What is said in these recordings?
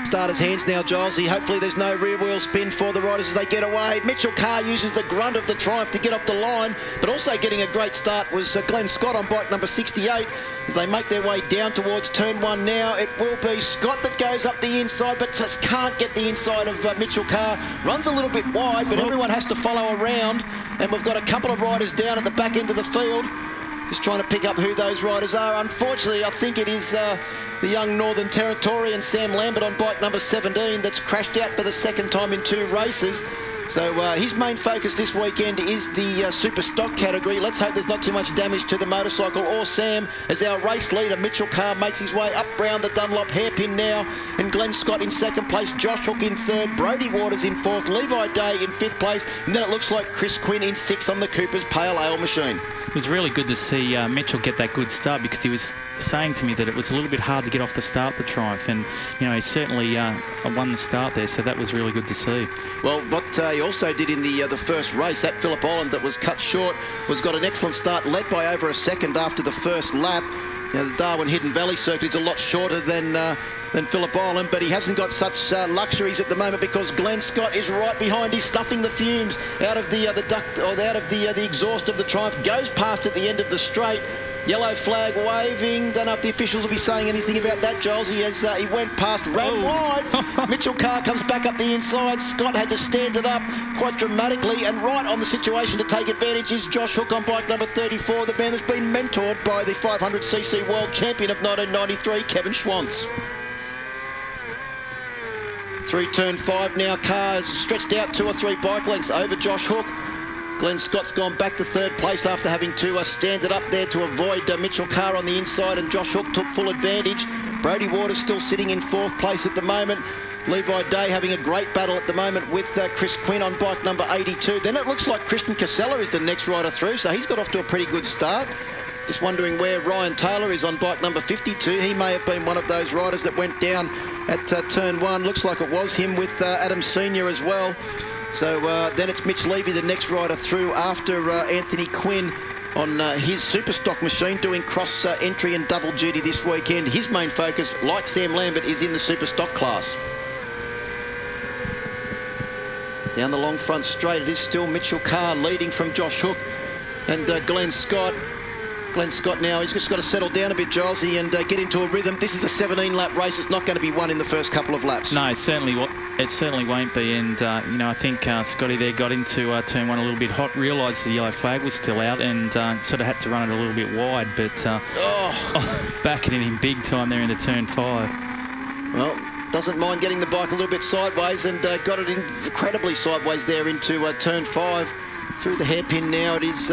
starter's hands now, Gilesy. Hopefully there's no rear wheel spin for the riders as they get away. Mitchell Carr uses the grunt of the Triumph to get off the line, but also getting a great start was Glenn Scott on bike number 68 as they make their way down towards turn 1 now. It will be Scott that goes up the inside, but just can't get the inside of Mitchell Carr. Runs a little bit wide, but everyone has to follow around, and we've got a couple of riders down at the back end of the field. Just trying to pick up who those riders are. Unfortunately, I think it is the young Northern Territorian Sam Lambert on bike number 17 that's crashed out for the second time in 2 races. So his main focus this weekend is the super stock category. Let's hope there's not too much damage to the motorcycle or Sam, as our race leader Mitchell Carr makes his way up round the Dunlop hairpin now, and Glenn Scott in 2nd place, Josh Hook in 3rd, Brodie Waters in 4th, Levi Day in 5th place, and then it looks like Chris Quinn in 6th on the Cooper's Pale Ale machine. It was really good to see Mitchell get that good start, because he was saying to me that it was a little bit hard to get off the start, the Triumph, and he certainly won the start there, so that was really good to see. Well, what he also did in the first race, that Phillip Island that was cut short, was got an excellent start, led by over a second after the first lap. The Darwin Hidden Valley circuit is a lot shorter than Phillip Island, but he hasn't got such luxuries at the moment, because Glenn Scott is right behind. He's stuffing the fumes out of the duct, or out of the exhaust of the Triumph. Goes past at the end of the straight. Yellow flag waving. Don't know if the officials will be saying anything about that, Giles. He went past, ran wide. Mitchell Carr comes back up the inside. Scott had to stand it up quite dramatically, and right on the situation to take advantage is Josh Hook on bike number 34, the man that's been mentored by the 500cc world champion of 1993, Kevin Schwantz. Through turn 5 now, Carr has stretched out 2 or 3 bike lengths over Josh Hook. Glenn Scott's gone back to 3rd place after having to stand it up there to avoid Mitchell Carr on the inside, and Josh Hook took full advantage. Brodie Waters still sitting in 4th place at the moment. Levi Day having a great battle at the moment with Chris Quinn on bike number 82. Then it looks like Christian Casella is the next rider through, so he's got off to a pretty good start. Just wondering where Ryan Taylor is on bike number 52. He may have been one of those riders that went down at turn 1. Looks like it was him with Adam Senior as well. So then it's Mitch Levy, the next rider through, after Anthony Quinn on his super stock machine, doing cross entry and double duty this weekend. His main focus, like Sam Lambert, is in the super stock class. Down the long front straight, it is still Mitchell Carr leading from Josh Hook and Glenn Scott. Glenn Scott now, he's just got to settle down a bit, Gilesy, and get into a rhythm. This is a 17-lap race. It's not going to be won in the first couple of laps. No, it certainly won't be. And, I think Scotty there got into turn 1 a little bit hot, realised the yellow flag was still out, and sort of had to run it a little bit wide, but backing it in big time there into turn 5. Well, doesn't mind getting the bike a little bit sideways, and got it incredibly sideways there into turn 5. Through the hairpin now, it is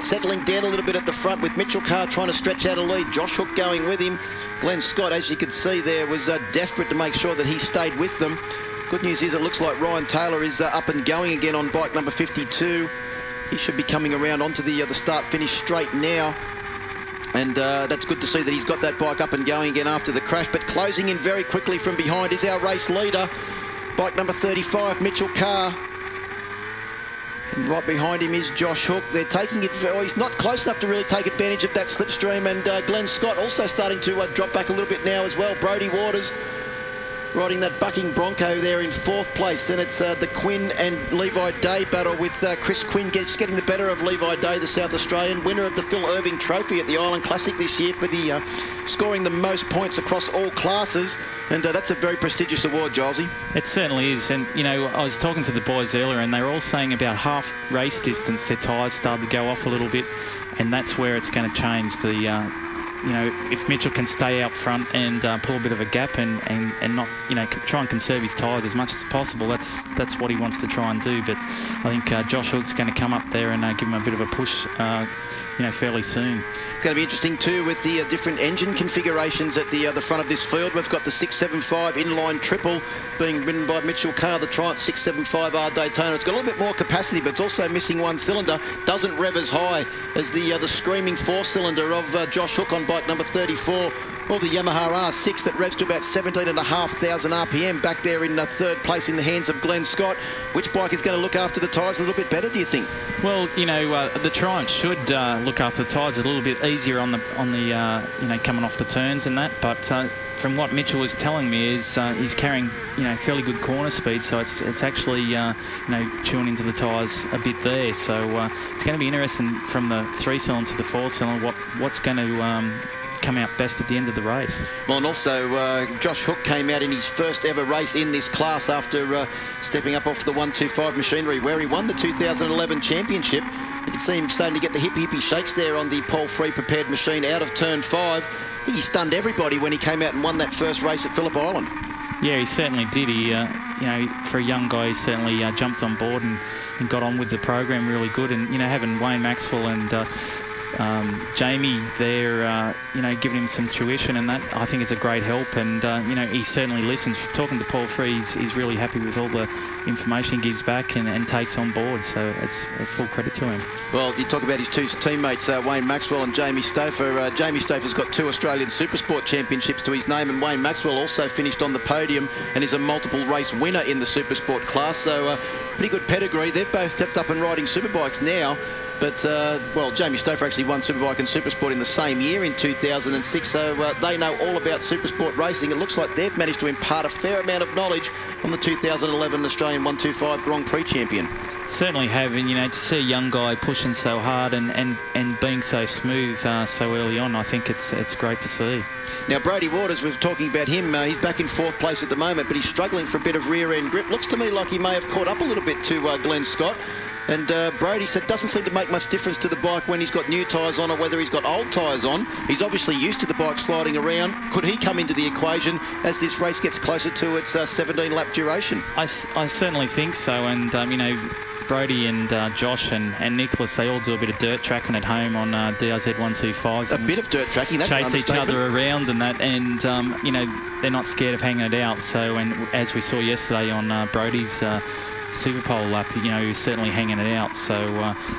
settling down a little bit at the front, with Mitchell Carr trying to stretch out a lead. Josh Hook going with him. Glenn Scott, as you could see there, was desperate to make sure that he stayed with them. Good news is it looks like Ryan Taylor is up and going again on bike number 52. He should be coming around onto the start-finish straight now. And that's good to see that he's got that bike up and going again after the crash. But closing in very quickly from behind is our race leader, bike number 35, Mitchell Carr. And right behind him is Josh Hook. They're taking it, he's not close enough to really take advantage of that slipstream, and Glenn Scott also starting to drop back a little bit now as well. Brodie Waters riding that bucking Bronco there in 4th place. Then it's the Quinn and Levi Day battle, with Chris Quinn getting the better of Levi Day, the South Australian, winner of the Phil Irving Trophy at the Island Classic this year for the scoring the most points across all classes. And that's a very prestigious award, Gilesy. It certainly is. And, I was talking to the boys earlier, and they were all saying about half race distance, their tyres started to go off a little bit, and that's where it's going to change. If Mitchell can stay out front and pull a bit of a gap and not, try and conserve his tyres as much as possible, that's what he wants to try and do. But I think Josh Hook's going to come up there and give him a bit of a push, fairly soon. It's going to be interesting too with the different engine configurations at the front of this field. We've got the 675 inline triple being ridden by Mitchell Carr, the Triumph 675R Daytona. It's got a little bit more capacity, but it's also missing 1 cylinder. Doesn't rev as high as the screaming 4-cylinder of Josh Hook on bike number 34. Well, the Yamaha R6 that revs to about 17,500 RPM back there in third place in the hands of Glenn Scott. Which bike is going to look after the tyres a little bit better, do you think? Well, you know, the Triumph should look after the tyres a little bit easier on the you know, coming off the turns and that. But from what Mitchell was telling me is he's carrying, you know, fairly good corner speed, so it's actually you know, chewing into the tyres a bit there. So it's going to be interesting from the 3-cylinder to the 4-cylinder what's going to come out best at the end of the race. Well, and also Josh Hook came out in his first ever race in this class after stepping up off the 125 machinery, where he won the 2011 championship. You can see him starting to get the hippy shakes there on the pole-free prepared machine out of turn 5. I think he stunned everybody when he came out and won that first race at Phillip Island. Yeah, he certainly did. He, you know, for a young guy, he certainly jumped on board and got on with the program really good. And, you know, having Wayne Maxwell and Jamie there, you know, giving him some tuition and that, I think it's a great help. And, you know, he certainly listens. Talking to Paul Free, he's really happy with all the information he gives back and takes on board. So it's a full credit to him. Well, you talk about his two teammates, Wayne Maxwell and Jamie Stauffer. Jamie Stauffer's got 2 Australian Supersport championships to his name, and Wayne Maxwell also finished on the podium and is a multiple race winner in the Supersport class. So pretty good pedigree. They've both stepped up and riding superbikes now. But, well, Jamie Stauffer actually won Superbike and Supersport in the same year in 2006, so they know all about Supersport racing. It looks like they've managed to impart a fair amount of knowledge on the 2011 Australian 125 Grand Prix champion. Certainly have, and, you know, to see a young guy pushing so hard and being so smooth so early on, I think it's great to see. Now, Brodie Waters, we're talking about him. He's back in 4th place at the moment, but he's struggling for a bit of rear-end grip. Looks to me like he may have caught up a little bit to Glenn Scott. And Brodie said doesn't seem to make much difference to the bike when he's got new tyres on or whether he's got old tyres on. He's obviously used to the bike sliding around. Could he come into the equation as this race gets closer to its 17-lap duration? I certainly think so. And, you know, Brodie and Josh and Nicholas, they all do a bit of dirt tracking at home on DRZ 125s. A bit of dirt tracking, that's chase each other around and that. And, you know, they're not scared of hanging it out. So, and as we saw yesterday on Brodie's Super Pole lap, you know, he was certainly hanging it out. So,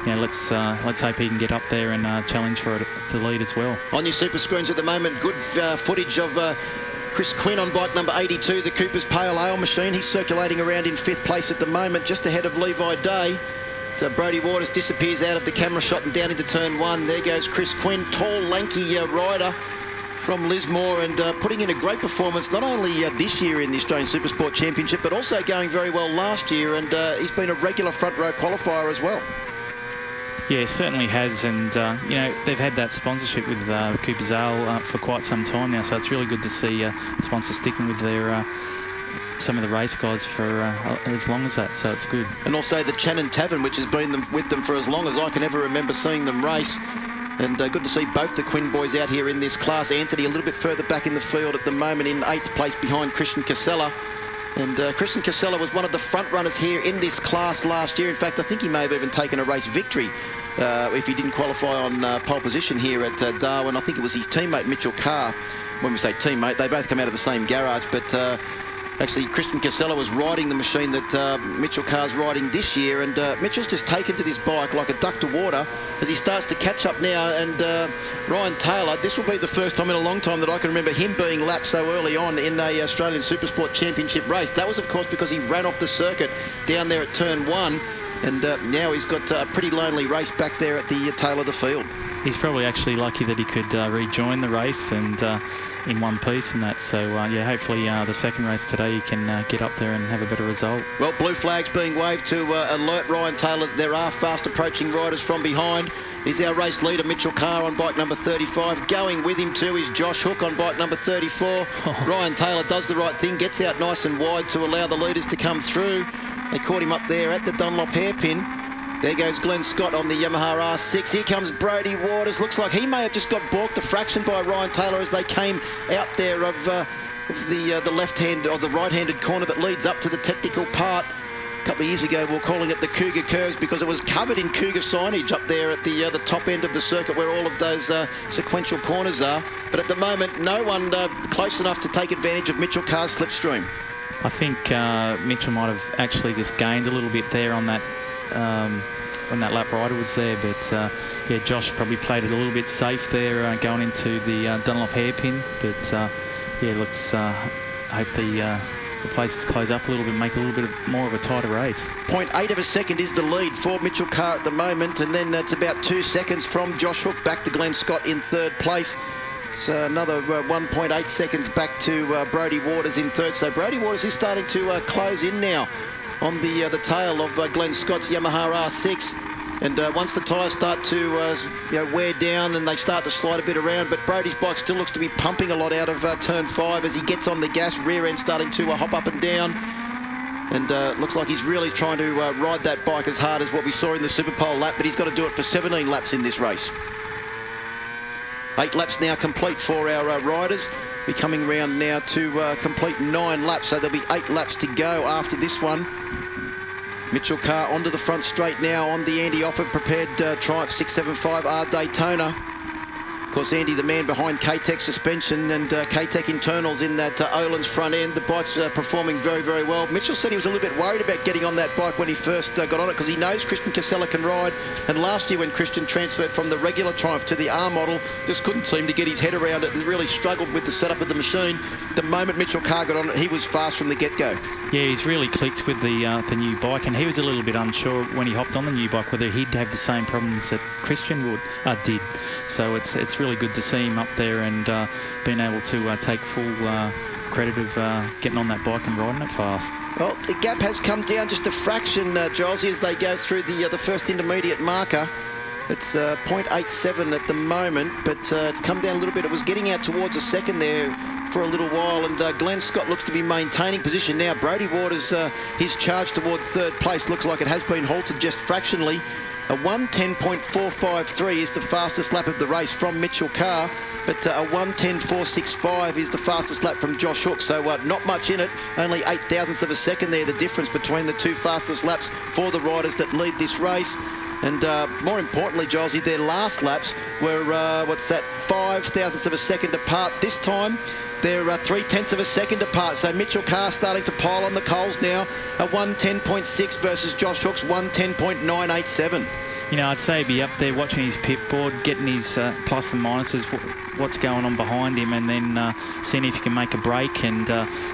you know, let's hope he can get up there and challenge for it to lead as well. On your super screens at the moment, good footage of Chris Quinn on bike number 82, the Cooper's Pale Ale machine. He's circulating around in 5th place at the moment, just ahead of Levi Day. So Brodie Waters disappears out of the camera shot and down into turn 1. There goes Chris Quinn, tall, lanky rider from Lismore, and putting in a great performance not only this year in the Australian Supersport Championship but also going very well last year, and he's been a regular front row qualifier as well. Yeah, certainly has, and you know, they've had that sponsorship with Cooper's Ale for quite some time now, so it's really good to see the sponsor sticking with their some of the race guys for as long as that, so it's good. And also the Channon Tavern, which has been with them for as long as I can ever remember seeing them race. And good to see both the Quinn boys out here in this class. Anthony a little bit further back in the field at the moment in 8th place behind Christian Casella. And Christian Casella was one of the front runners here in this class last year. In fact, I think he may have even taken a race victory if he didn't qualify on pole position here at Darwin. I think it was his teammate Mitchell Carr. When we say teammate, they both come out of the same garage, but actually Christian Casella was riding the machine that Mitchell Carr's riding this year, and Mitchell's just taken to this bike like a duck to water as he starts to catch up now. And Ryan Taylor, this will be the first time in a long time that I can remember him being lapped so early on in a Australian Supersport Championship race. That was of course because he ran off the circuit down there at turn 1, and now he's got a pretty lonely race back there at the tail of the field. He's probably actually lucky that he could rejoin the race and in one piece and that. So, yeah, hopefully the second race today he can get up there and have a better result. Well, blue flags being waved to alert Ryan Taylor that there are fast approaching riders from behind. He's our race leader, Mitchell Carr, on bike number 35. Going with him too is Josh Hook on bike number 34. Ryan Taylor does the right thing, gets out nice and wide to allow the leaders to come through. They caught him up there at the Dunlop hairpin. There goes Glenn Scott on the Yamaha R6. Here comes Brodie Waters. Looks like he may have just got balked a fraction by Ryan Taylor as they came out there of the left hand or the right-handed corner that leads up to the technical part. A couple of years ago, we were calling it the Cougar Curves because it was covered in Cougar signage up there at the top end of the circuit where all of those sequential corners are. But at the moment, no one close enough to take advantage of Mitchell Carr's slipstream. I think Mitchell might have actually just gained a little bit there on that when that lap rider was there. But yeah, Josh probably played it a little bit safe there going into the Dunlop hairpin. But yeah, let's hope the places close up a little bit, make a little bit more of a tighter race. 0.8 of a second is the lead for Mitchell Carr at the moment, and then it's about 2 seconds from Josh Hook back to Glenn Scott in third place. So another 1.8 seconds back to Brodie Waters in third. So Brodie Waters is starting to close in now on the tail of Glenn Scott's Yamaha R6. And once the tyres start to wear down and they start to slide a bit around, but Brodie's bike still looks to be pumping a lot out of turn 5 as he gets on the gas, rear end starting to hop up and down. And looks like he's really trying to ride that bike as hard as what we saw in the Super Pole lap, but he's got to do it for 17 laps in this race. 8 laps now complete for our riders. We're coming round now to complete 9 laps, so there'll be 8 laps to go after this one. Mitchell Carr onto the front straight now on the Andy Offutt prepared Triumph 675R Daytona. Of course, Andy, the man behind K-Tech suspension and K-Tech internals in that Olin's front end. The bike's performing very, very well. Mitchell said he was a little bit worried about getting on that bike when he first got on it because he knows Christian Casella can ride. And last year when Christian transferred from the regular Triumph to the R model, just couldn't seem to get his head around it and really struggled with the setup of the machine. The moment Mitchell Carr got on it, he was fast from the get-go. Yeah, he's really clicked with the new bike, and he was a little bit unsure when he hopped on the new bike whether he'd have the same problems that Christian did. So it's really good to see him up there and being able to take full credit of getting on that bike and riding it fast. Well, the gap has come down just a fraction, Gilesy, as they go through the first intermediate marker. It's 0.87 at the moment, but it's come down a little bit. It was getting out towards a second there for a little while, and Glenn Scott looks to be maintaining position now. Brodie Waters, his charge toward third place looks like it has been halted just fractionally. A 1:10.453 is the fastest lap of the race from Mitchell Carr, but a 1:10.465 is the fastest lap from Josh Hook. So not much in it, only 8 thousandths of a second there, the difference between the 2 fastest laps for the riders that lead this race. And more importantly, Gilesy, their last laps were, 5 thousandths of a second apart. This time, they're 3/10 of a second apart. So Mitchell Carr starting to pile on the coals now. A 1:10.6 versus Josh Hook's 1:10.987. You know, I'd say he'd be up there watching his pit board, getting his plus and minuses, what's going on behind him, and then seeing if he can make a break and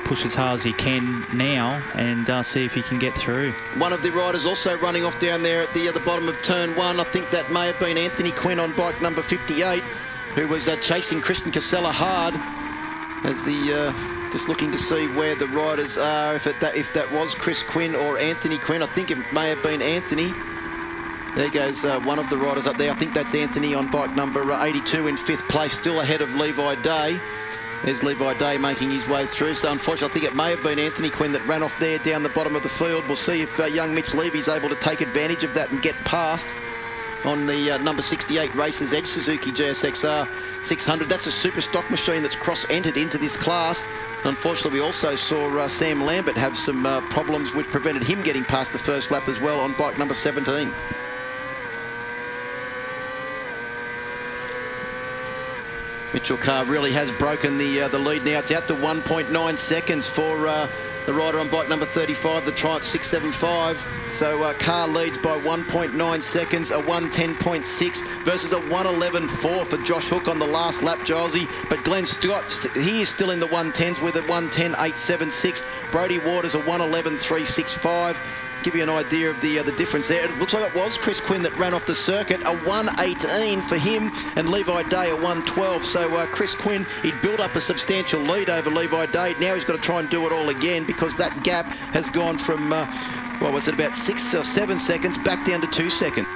push as hard as he can now and see if he can get through. One of the riders also running off down there at the bottom of turn 1. I think that may have been Anthony Quinn on bike number 58, who was chasing Christian Casella hard. As the just looking to see where the riders are, if that was Chris Quinn or Anthony Quinn. I think it may have been Anthony. There goes one of the riders up there. I think that's Anthony on bike number 82 in 5th place, still ahead of Levi Day. There's Levi Day making his way through. So unfortunately, I think it may have been Anthony Quinn that ran off there down the bottom of the field. We'll see if young Mitch Levy's able to take advantage of that and get past on the number 68 Racers Edge Suzuki GSXR 600. That's a super stock machine that's cross-entered into this class. Unfortunately, we also saw Sam Lambert have some problems which prevented him getting past the first lap as well on bike number 17. Mitchell Carr really has broken the lead now. It's out to 1.9 seconds for the rider on bike number 35, the Triumph 675. So Carr leads by 1.9 seconds, a 1:10.6 versus a 1:11.4 for Josh Hook on the last lap, Gilesy. But Glenn Scott, he is still in the 110s with a 1:10.876. Brodie Waters a 1:11.365. Give you an idea of the difference there. It looks like it was Chris Quinn that ran off the circuit, a 1:18 for him, and Levi Day a 1:12. So Chris Quinn, he'd built up a substantial lead over Levi Day. Now he's got to try and do it all again because that gap has gone from, about 6 or 7 seconds back down to 2 seconds.